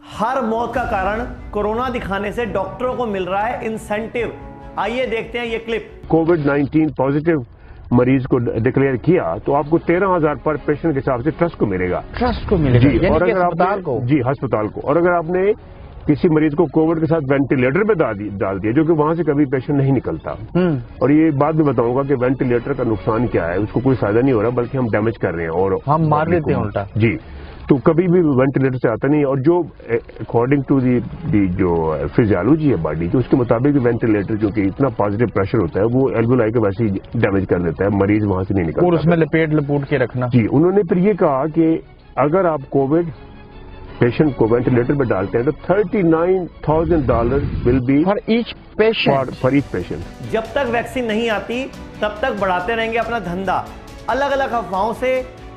हर मौत का कारण कोरोना दिखाने से डॉक्टरों को मिल रहा है इंसेंटिव। आइए देखते हैं ये क्लिप। कोविड-19 पॉजिटिव मरीज को डिक्लेयर किया तो आपको 13,000 पर पेशेंट के हिसाब से ट्रस्ट को मिलेगा जी। और अगर आपने अस्पताल को और अगर आपने किसी मरीज को कोविड के साथ वेंटिलेटर पे डाल दिया, जो कि वहां से कभी पेशेंट नहीं निकलता, और ये बात भी बताऊंगा कि वेंटिलेटर का नुकसान क्या है। उसको कोई फायदा नहीं हो रहा, बल्कि हम डैमेज कर रहे हैं और हम मार देते हैं उल्टा जी। तो कभी भी वेंटिलेटर से आता नहीं। और जो अकॉर्डिंग टू दी जो फिजियोलॉजी है बॉडी की, उसके मुताबिक वेंटिलेटर जो कि इतना पॉजिटिव प्रेशर होता है वो एल्वोलाई को वैसे ही डैमेज कर देता है, मरीज वहां से नहीं निकलता। और उसमें लपेट के रखना जी। उन्होंने फिर ये कहा कि अगर आप कोविड पेशेंट को वेंटिलेटर पे डालते हैं तो $39,000 will be for each patient. जब तक वैक्सीन नहीं आती तब तक बढ़ाते रहेंगे अपना धंधा, अलग अलग अफवाहों से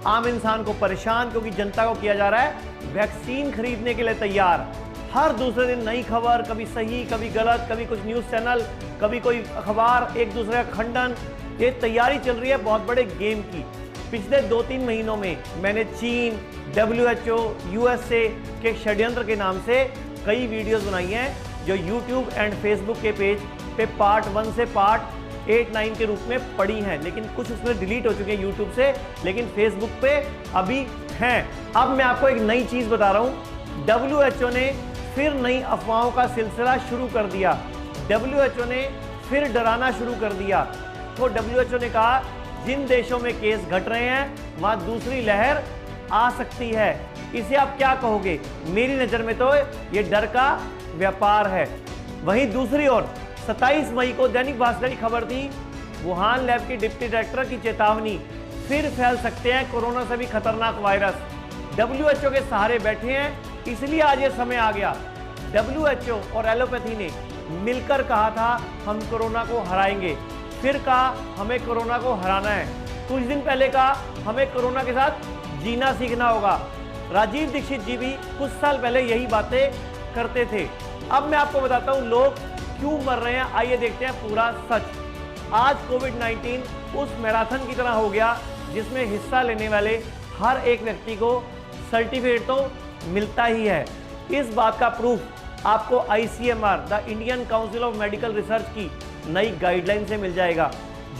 आम इंसान को परेशान, क्योंकि जनता को किया जा रहा है वैक्सीन खरीदने के लिए तैयार। हर दूसरे दिन नई खबर, कभी सही कभी गलत, कभी कुछ न्यूज चैनल, कभी कोई अखबार, एक दूसरे का खंडन। ये तैयारी चल रही है बहुत बड़े गेम की। पिछले 2-3 महीनों में मैंने चीन, WHO, USA के षड्यंत्र के नाम से कई वीडियोस बनाई हैं, जो YouTube एंड Facebook के पेज पे पार्ट 1 से पार्ट 8-9 के रूप में पड़ी हैं, लेकिन कुछ उसमें डिलीट हो चुके हैं YouTube से, लेकिन Facebook पे अभी हैं। अब मैं आपको एक नई चीज़ बता रहा हूँ। WHO ने फिर नई अफवाहों का सिलसिला शुरू कर दिया। WHO ने फिर डराना शुरू कर दिया। तो WHO ने कहा जिन देशों में केस घट रहे हैं वहाँ दूसरी लहर आ सकती है। इसे आप क्या कहोगे? मेरी नज़र में तो ये डर का व्यापार है। वहीं दूसरी ओर 27 मई को दैनिक भास्कर की खबर थी, वुहान लैब की डिप्टी डायरेक्टर की चेतावनी, फिर फैल सकते हैं कोरोना से भी खतरनाक वायरस। WHO के सहारे बैठे हैं, इसलिए आज ये समय आ गया। WHO और एलोपैथी ने मिलकर कहा था हम कोरोना को हराएंगे, फिर कहा हमें कोरोना को हराना है, कुछ दिन पहले कहा हमें कोरोना के साथ जीना सीखना होगा। राजीव दीक्षित जी भी कुछ साल पहले यही बातें करते थे। अब मैं आपको बताता हूँ लोग क्यों मर रहे हैं। आइए देखते हैं पूरा सच। आज कोविड-19 उस मैराथन की तरह हो गया जिसमें हिस्सा लेने वाले हर एक व्यक्ति को सर्टिफिकेट तो मिलता ही है। इस बात का प्रूफ आपको ICMR, the Indian council of medical research की नई गाइडलाइन से मिल जाएगा,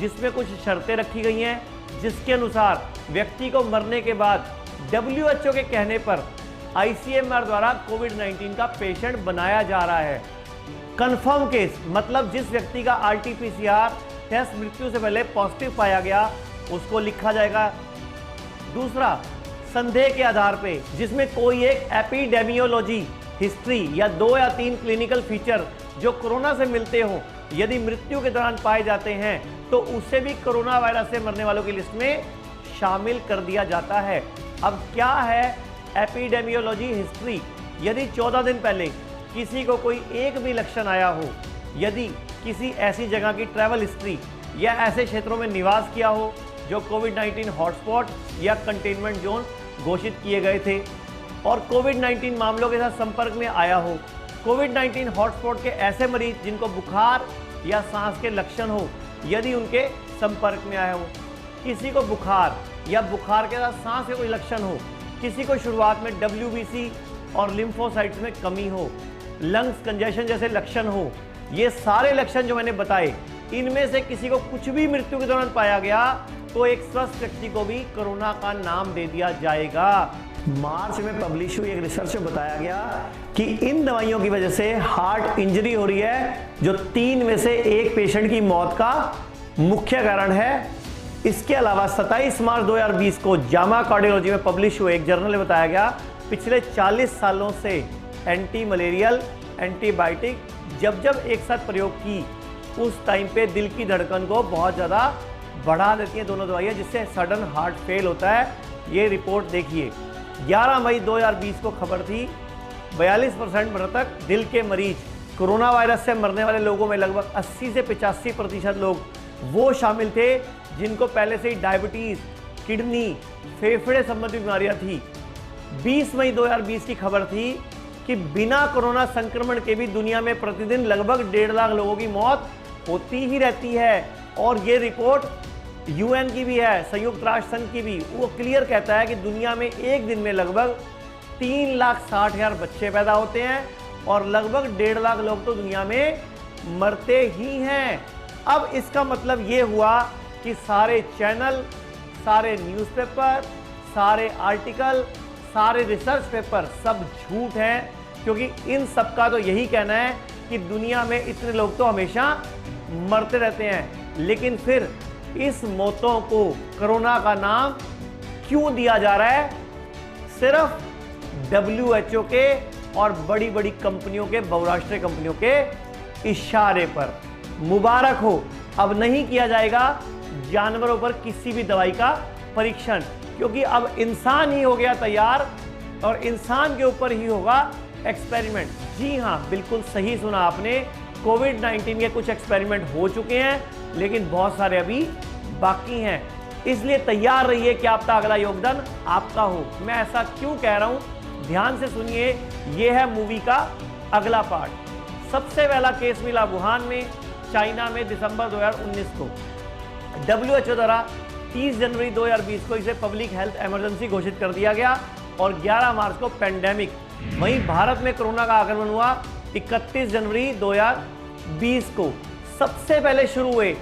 जिसमें कुछ शर्तें रखी गई हैं, जिसके अनुसार व्यक्ति को मरने के बाद WHO के कहने पर ICMR द्वारा कोविड-19 का पेशेंट बनाया जा रहा है। कंफर्म केस मतलब जिस व्यक्ति का RT-PCR टेस्ट मृत्यु से पहले पॉजिटिव पाया गया उसको लिखा जाएगा। दूसरा, संदेह के आधार पे जिसमें कोई एक एपिडेमियोलॉजी हिस्ट्री या 2 या 3 क्लिनिकल फीचर जो कोरोना से मिलते हो, यदि मृत्यु के दौरान पाए जाते हैं तो उसे भी कोरोना वायरस से मरने वालों की लिस्ट में शामिल कर दिया जाता है। अब क्या है एपिडेमियोलॉजी हिस्ट्री? यदि 14 दिन पहले किसी को कोई एक भी लक्षण आया हो, यदि किसी ऐसी जगह की ट्रैवल हिस्ट्री या ऐसे क्षेत्रों में निवास किया हो जो कोविड-19 हॉटस्पॉट या कंटेनमेंट जोन घोषित किए गए थे, और कोविड-19 मामलों के साथ संपर्क में आया हो, कोविड-19 हॉटस्पॉट के ऐसे मरीज जिनको बुखार या सांस के लक्षण हो, यदि उनके संपर्क में आया हो, किसी को बुखार या बुखार के साथ सांस के कोई लक्षण हो, किसी को शुरुआत में WBC और लिम्फोसाइट्स में कमी हो, लंग्स कंजेशन जैसे लक्षण हो, ये सारे लक्षण जो मैंने बताए, इनमें से किसी को कुछ भी मृत्यु के दौरान पाया गया तो एक स्वस्थ व्यक्ति को भी कोरोना का नाम दे दिया जाएगा। मार्च में पब्लिश हुई एक रिसर्च में बताया गया कि इन दवाइयों की वजह से हार्ट इंजरी हो रही है, जो 3 में से 1 पेशेंट की मौत का मुख्य कारण है। इसके अलावा 27 मार्च 2020 को जामा कार्डियोलॉजी में पब्लिश हुए एक जर्नल में बताया गया पिछले 40 सालों से एंटी मलेरियल एंटीबायोटिक जब एक साथ प्रयोग की, उस टाइम पे दिल की धड़कन को बहुत ज़्यादा बढ़ा देती हैं दोनों दवाइयाँ, जिससे सडन हार्ट फेल होता है। ये रिपोर्ट देखिए। 11 मई 2020 को खबर थी 42% मृतक दिल के मरीज। कोरोना वायरस से मरने वाले लोगों में लगभग 80 से 85% लोग वो शामिल थे जिनको पहले से ही डायबिटीज़, किडनी, फेफड़े संबंधी बीमारियां थी। 20 मई 2020 की खबर थी कि बिना कोरोना संक्रमण के भी दुनिया में प्रतिदिन लगभग 1.5 लाख लोगों की मौत होती ही रहती है। और ये रिपोर्ट UN की भी है, संयुक्त राष्ट्र संघ की भी। वो क्लियर कहता है कि दुनिया में एक दिन में लगभग 3,60,000 बच्चे पैदा होते हैं और लगभग 1.5 लाख लोग तो दुनिया में मरते ही हैं। अब इसका मतलब ये हुआ कि सारे चैनल, सारे न्यूज़पेपर, सारे आर्टिकल, सारे रिसर्च पेपर सब झूठ हैं, क्योंकि इन सब का तो यही कहना है कि दुनिया में इतने लोग तो हमेशा मरते रहते हैं। लेकिन फिर इस मौतों को कोरोना का नाम क्यों दिया जा रहा है? सिर्फ WHO के और बड़ी बड़ी कंपनियों के, बहुराष्ट्रीय कंपनियों के इशारे पर। मुबारक हो, अब नहीं किया जाएगा जानवरों पर किसी भी दवाई का परीक्षण, क्योंकि अब इंसान ही हो गया तैयार और इंसान के ऊपर ही होगा एक्सपेरिमेंट। जी हाँ, बिल्कुल सही सुना आपने। कोविड-19 के कुछ एक्सपेरिमेंट हो चुके हैं, लेकिन बहुत सारे अभी बाकी हैं। इसलिए तैयार रहिए कि आपका अगला योगदान आपका हो। मैं ऐसा क्यों कह रहा हूं, ध्यान से सुनिए। यह है मूवी का अगला पार्ट। सबसे पहला केस मिला वुहान में, चाइना में, दिसंबर 2019 को। WHO द्वारा 30 जनवरी 2020 को इसे पब्लिक हेल्थ इमरजेंसी घोषित कर दिया गया और 11 मार्च को पेंडेमिक। वहीं भारत में कोरोना का आक्रमण हुआ 31 जनवरी 2020 को। सबसे पहले शुरू हुए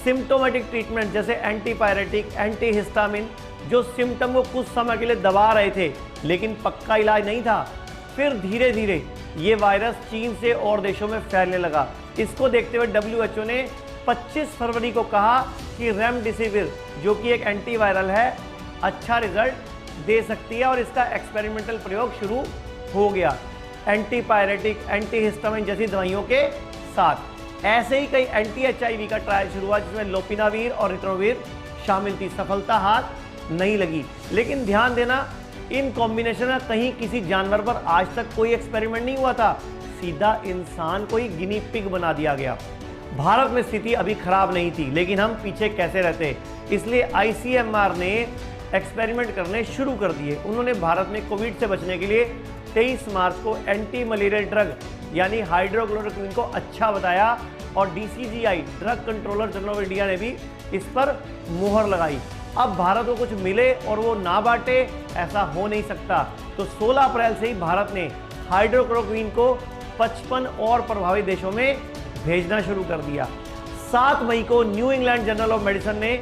सिम्टोमेटिक ट्रीटमेंट जैसे एंटीपायरेटिक, एंटीहिस्टामिन, जो सिम्टम को कुछ समय के लिए दबा रहे थे, लेकिन पक्का इलाज नहीं था। फिर धीरे धीरे ये वायरस चीन से और देशों में फैलने लगा। इसको देखते हुए WHO ने 25 फरवरी को कहा कि रेमडेसिविर, जो कि एक एंटीवायरल है, अच्छा रिजल्ट दे सकती है और इसका एक्सपेरिमेंटल प्रयोग शुरू हो गया एंटीपायरेटिक, एंटीहिस्टामिन जैसी दवाइयों के साथ। ऐसे ही कई एंटी-HIV का ट्रायल शुरू हुआ, जिसमें लोपिनावीर और रिट्रोवीर शामिल थी। सफलता हाथ नहीं लगी। लेकिन ध्यान देना, इन कॉम्बिनेशन में कहीं किसी जानवर पर आज तक कोई एक्सपेरिमेंट नहीं हुआ था, सीधा इंसान को ही गिनी पिग बना दिया गया। भारत में स्थिति अभी खराब नहीं थी, लेकिन हम पीछे कैसे रहते, इसलिए ICMR ने एक्सपेरिमेंट करने शुरू कर दिए। उन्होंने भारत में कोविड से बचने के लिए 23 मार्च को एंटी मलेरियल ड्रग यानी हाइड्रोक्लोरोक्विन को अच्छा बताया और DCGI drug controller general of India ने भी इस पर मुहर लगाई। अब भारत को कुछ मिले और वो ना बांटे, ऐसा हो नहीं सकता। तो 16 अप्रैल से ही भारत ने हाइड्रोक्लोरोक्विन को 55 और प्रभावित देशों में भेजना शुरू कर दिया। 7 मई को new England journal of medicine ने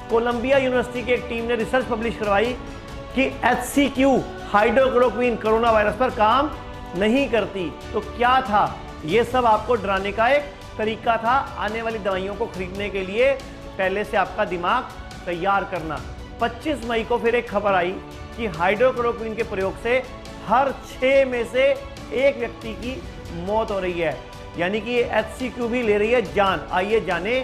कोलंबिया यूनिवर्सिटी की एक टीम ने रिसर्च पब्लिश करवाई कि HCQ हाइड्रोक्लोरोक्विन कोरोना वायरस पर काम नहीं करती। तो क्या था? ये सब आपको डराने का एक तरीका था, आने वाली दवाइयों को खरीदने के लिए पहले से आपका दिमाग तैयार करना। 25 मई को फिर एक खबर आई कि हाइड्रोक्लोरोक्विन के प्रयोग से हर 6 में से एक व्यक्ति की मौत हो रही है, यानी कि ये HCQ भी ले रही है जान। आइए जाने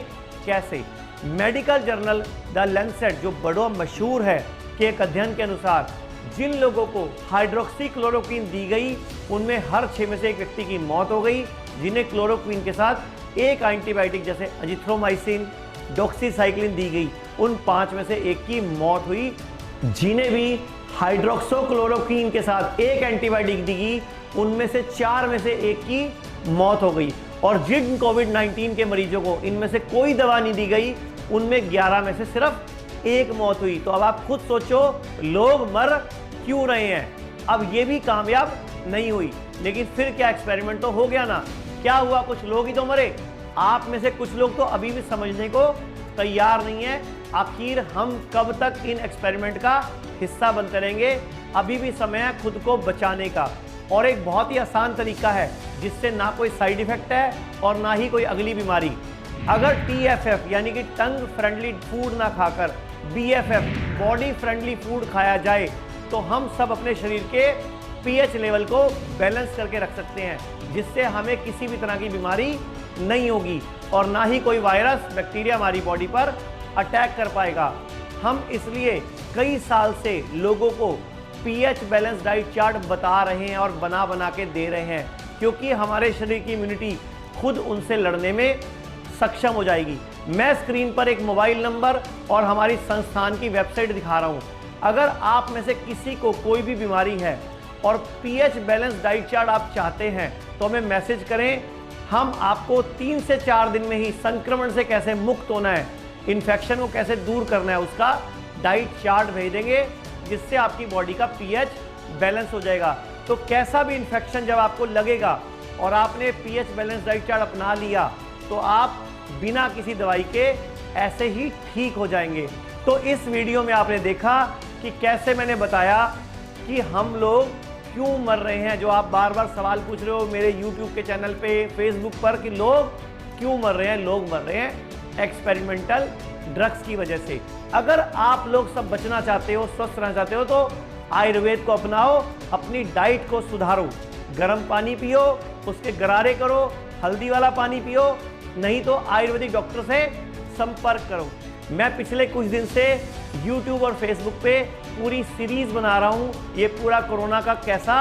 कैसे। मेडिकल जर्नल द लैंसेट, जो बड़ा मशहूर है, के एक अध्ययन के अनुसार जिन लोगों को हाइड्रोक्सीक्लोरोक्विन दी गई उनमें हर 6 में से एक व्यक्ति की मौत हो गई, जिन्हें क्लोरोक्विन के साथ एक एंटीबायोटिक जैसे अजिथ्रोमाइसिन, डॉक्सीसाइक्लिन दी गई, उन 5 में से एक की मौत हुई। जिन्हें भी हाइड्रोक्सोक्लोरोक्विन के साथ एक एंटीबायोटिक दी गई, उनमें से 4 में से एक की मौत हो गई। और जिन कोविड-19 के मरीजों को इनमें से कोई दवा नहीं दी गई, उनमें 11 में से सिर्फ एक मौत हुई। तो अब आप खुद सोचो, लोग मर क्यों रहे हैं? अब ये भी कामयाब नहीं हुई, लेकिन फिर क्या, एक्सपेरिमेंट तो हो गया ना। क्या हुआ? कुछ लोग ही तो मरे। आप में से कुछ लोग तो अभी भी समझने को तैयार नहीं है। आखिर हम कब तक इन एक्सपेरिमेंट का हिस्सा बनते रहेंगे? अभी भी समय है खुद को बचाने का। और एक बहुत ही आसान तरीका है, जिससे ना कोई साइड इफेक्ट है और ना ही कोई अगली बीमारी। अगर TFF यानी कि टंग फ्रेंडली फूड ना खाकर BFF बॉडी फ्रेंडली फूड खाया जाए, तो हम सब अपने शरीर के pH लेवल को बैलेंस करके रख सकते हैं, जिससे हमें किसी भी तरह की बीमारी नहीं होगी और ना ही कोई वायरस, बैक्टीरिया हमारी बॉडी पर अटैक कर पाएगा। हम इसलिए कई साल से लोगों को pH बैलेंस डाइट चार्ट बता रहे हैं और बना बना के दे रहे हैं, क्योंकि हमारे शरीर की इम्यूनिटी खुद उनसे लड़ने में सक्षम हो जाएगी। मैं स्क्रीन पर एक मोबाइल नंबर और हमारी संस्थान की वेबसाइट दिखा रहा हूं। अगर आप में से किसी को कोई भी बीमारी है और pH बैलेंस डाइट चार्ट आप चाहते हैं, तो हमें मैसेज करें। हम आपको 3 से 4 दिन में ही संक्रमण से कैसे मुक्त होना है, इन्फेक्शन को कैसे दूर करना है, उसका डाइट चार्ट भेज देंगे, जिससे आपकी बॉडी का pH बैलेंस हो जाएगा। तो कैसा भी इन्फेक्शन जब आपको लगेगा और आपने पीएच बैलेंस डाइट चार्ट अपना लिया तो आप बिना किसी दवाई के ऐसे ही ठीक हो जाएंगे। तो इस वीडियो में आपने देखा कि कैसे मैंने बताया कि हम लोग क्यों मर रहे हैं। जो आप बार बार सवाल पूछ रहे हो मेरे YouTube के चैनल पे, फेसबुक पर, कि लोग क्यों मर रहे हैं। लोग मर रहे हैं एक्सपेरिमेंटल ड्रग्स की वजह से। अगर आप लोग सब बचना चाहते हो, स्वस्थ रहना चाहते हो, तो आयुर्वेद को अपनाओ, अपनी डाइट को सुधारो, गर्म पानी पियो, उसके गरारे करो, हल्दी वाला पानी पियो, नहीं तो आयुर्वेदिक डॉक्टर से संपर्क करो। मैं पिछले कुछ दिन से YouTube और Facebook पे पूरी सीरीज बना रहा हूं, ये पूरा कोरोना का कैसा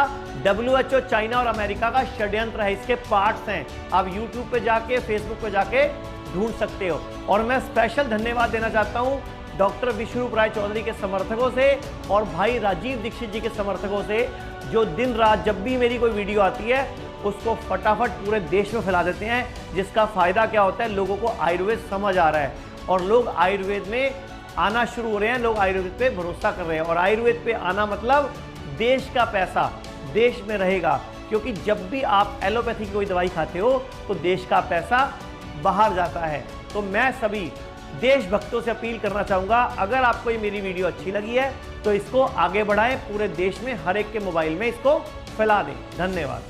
WHO, चाइना और अमेरिका का षड्यंत्र है, इसके पार्ट्स हैं। आप YouTube पे जाके, Facebook पे जाके ढूंढ सकते हो। और मैं स्पेशल धन्यवाद देना चाहता हूं डॉक्टर विश्वरूप राय चौधरी के समर्थकों से और भाई राजीव दीक्षित जी के समर्थकों से, जो दिन रात जब भी मेरी कोई वीडियो आती है उसको फटाफट पूरे देश में फैला देते हैं। जिसका फायदा क्या होता है, लोगों को आयुर्वेद समझ आ रहा है और लोग आयुर्वेद में आना शुरू हो रहे हैं, लोग आयुर्वेद पे भरोसा कर रहे हैं। और आयुर्वेद पे आना मतलब देश का पैसा देश में रहेगा, क्योंकि जब भी आप एलोपैथी की कोई दवाई खाते हो तो देश का पैसा बाहर जाता है। तो मैं सभी देशभक्तों से अपील करना चाहूँगा, अगर आपको ये मेरी वीडियो अच्छी लगी है तो इसको आगे बढ़ाएं, पूरे देश में हर एक के मोबाइल में इसको फैला दें। धन्यवाद।